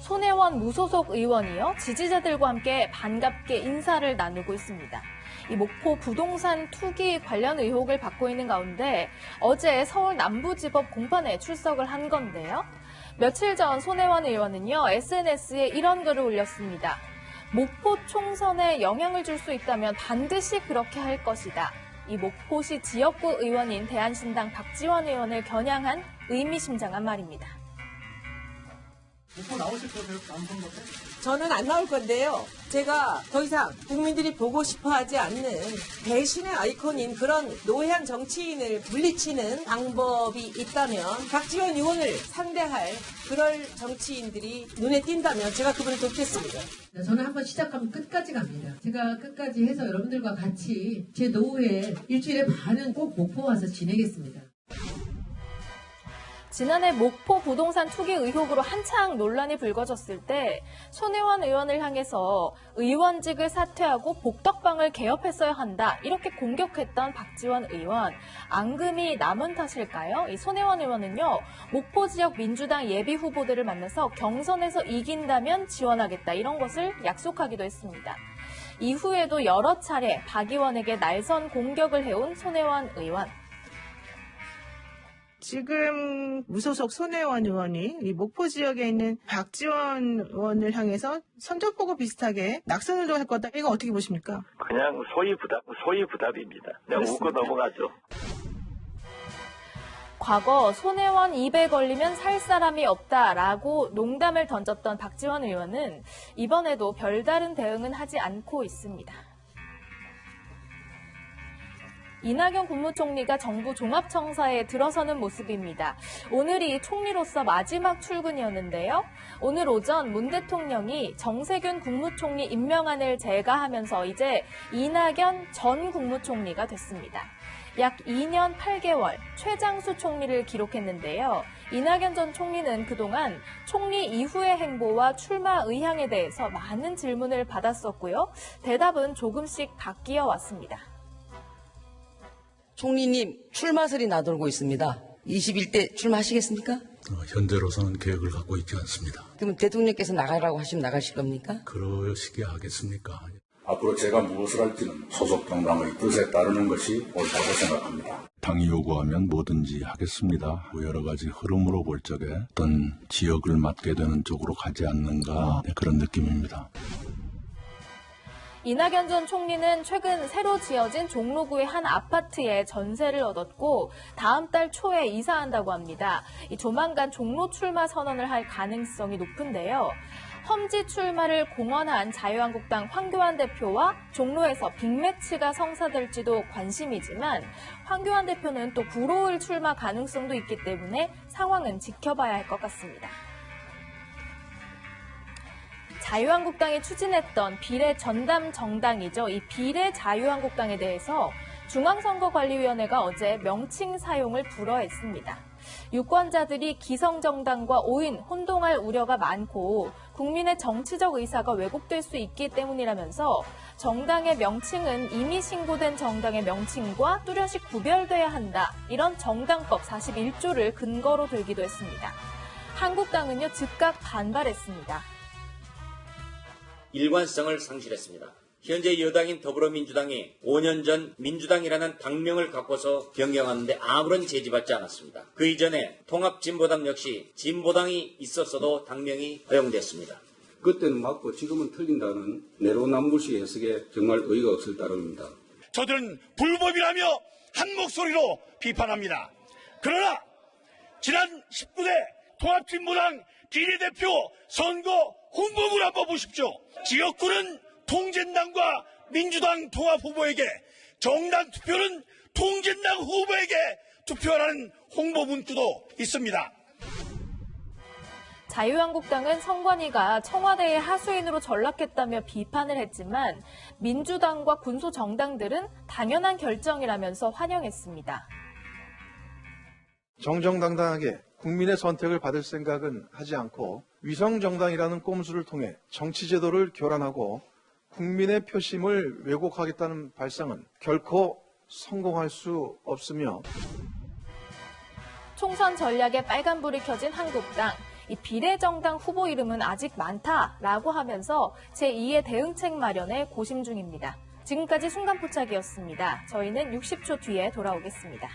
손혜원 무소속 의원이요, 지지자들과 함께 반갑게 인사를 나누고 있습니다. 이 목포 부동산 투기 관련 의혹을 받고 있는 가운데 어제 서울 남부지법 공판에 출석을 한 건데요. 며칠 전 손혜원 의원은요, SNS에 이런 글을 올렸습니다. 목포 총선에 영향을 줄 수 있다면 반드시 그렇게 할 것이다. 이 목포시 지역구 의원인 대한신당 박지원 의원을 겨냥한 의미심장한 말입니다. 목포 나오실 거세요? 다음 선거 때? 저는 안 나올 건데요. 제가 더 이상 국민들이 보고 싶어하지 않는 배신의 아이콘인 그런 노회한 정치인을 물리치는 방법이 있다면 박지원 의원을 상대할 그럴 정치인들이 눈에 띈다면 제가 그분을 돕겠습니다. 저는 한번 시작하면 끝까지 갑니다. 제가 끝까지 해서 여러분들과 같이 제 노후에 일주일에 반은 꼭 목포 와서 지내겠습니다. 지난해 목포 부동산 투기 의혹으로 한창 논란이 불거졌을 때 손혜원 의원을 향해서 의원직을 사퇴하고 복덕방을 개업했어야 한다, 이렇게 공격했던 박지원 의원. 앙금이 남은 탓일까요? 이 손혜원 의원은요, 목포 지역 민주당 예비 후보들을 만나서 경선에서 이긴다면 지원하겠다, 이런 것을 약속하기도 했습니다. 이후에도 여러 차례 박 의원에게 날선 공격을 해온 손혜원 의원. 지금 무소속 손혜원 의원이 이 목포 지역에 있는 박지원 의원을 향해서 선전포고 비슷하게 낙선을 할 거다. 이거 어떻게 보십니까? 그냥 소위 부답입니다. 그냥 웃고 넘어가죠. 과거 손혜원 입에 걸리면 살 사람이 없다라고 농담을 던졌던 박지원 의원은 이번에도 별다른 대응은 하지 않고 있습니다. 이낙연 국무총리가 정부 종합청사에 들어서는 모습입니다. 오늘이 총리로서 마지막 출근이었는데요. 오늘 오전 문 대통령이 정세균 국무총리 임명안을 제거하면서 이제 이낙연 전 국무총리가 됐습니다. 약 2년 8개월 최장수 총리를 기록했는데요. 이낙연 전 총리는 그동안 총리 이후의 행보와 출마 의향에 대해서 많은 질문을 받았었고요. 대답은 조금씩 바뀌어 왔습니다. 총리님, 출마설이 나돌고 있습니다. 21대 출마하시겠습니까? 현재로서는 계획을 갖고 있지 않습니다. 그럼 대통령께서 나가라고 하시면 나가실 겁니까? 그러시게 하겠습니까? 앞으로 제가 무엇을 할지는 소속 정당의 뜻에 따르는 것이 옳다고 생각합니다. 당이 요구하면 뭐든지 하겠습니다. 여러 가지 흐름으로 볼 적에 어떤 지역을 맡게 되는 쪽으로 가지 않는가, 그런 느낌입니다. 이낙연 전 총리는 최근 새로 지어진 종로구의 한 아파트에 전세를 얻었고 다음 달 초에 이사한다고 합니다. 조만간 종로 출마 선언을 할 가능성이 높은데요. 험지 출마를 공언한 자유한국당 황교안 대표와 종로에서 빅매치가 성사될지도 관심이지만 황교안 대표는 또 구로을 출마 가능성도 있기 때문에 상황은 지켜봐야 할 것 같습니다. 자유한국당이 추진했던 비례 전담 정당이죠. 이 비례 자유한국당에 대해서 중앙선거관리위원회가 어제 명칭 사용을 불허했습니다. 유권자들이 기성정당과 오인, 혼동할 우려가 많고 국민의 정치적 의사가 왜곡될 수 있기 때문이라면서 정당의 명칭은 이미 신고된 정당의 명칭과 뚜렷이 구별돼야 한다, 이런 정당법 41조를 근거로 들기도 했습니다. 한국당은요, 즉각 반발했습니다. 일관성을 상실했습니다. 현재 여당인 더불어민주당이 5년 전 민주당이라는 당명을 갖고서 변경하는데 아무런 제지받지 않았습니다. 그 이전에 통합진보당 역시 진보당이 있었어도 당명이 허용됐습니다. 그때는 맞고 지금은 틀린다는 내로남불식 해석에 정말 의의가 없을 따름입니다. 저들은 불법이라며 한 목소리로 비판합니다. 그러나 지난 19대 통합진보당 비례대표 선거 홍보물 한번 보십시오. 지역구는 통진당과 민주당 통합 후보에게, 정당 투표는 통진당 후보에게 투표하라는 홍보 문구도 있습니다. 자유한국당은 선관위가 청와대의 하수인으로 전락했다며 비판을 했지만 민주당과 군소정당들은 당연한 결정이라면서 환영했습니다. 정정당당하게 국민의 선택을 받을 생각은 하지 않고 위성정당이라는 꼼수를 통해 정치제도를 교란하고 국민의 표심을 왜곡하겠다는 발상은 결코 성공할 수 없으며 총선 전략에 빨간불이 켜진 한국당. 이 비례정당 후보 이름은 아직 많다라고 하면서 제2의 대응책 마련에 고심 중입니다. 지금까지 순간포착이었습니다. 저희는 60초 뒤에 돌아오겠습니다.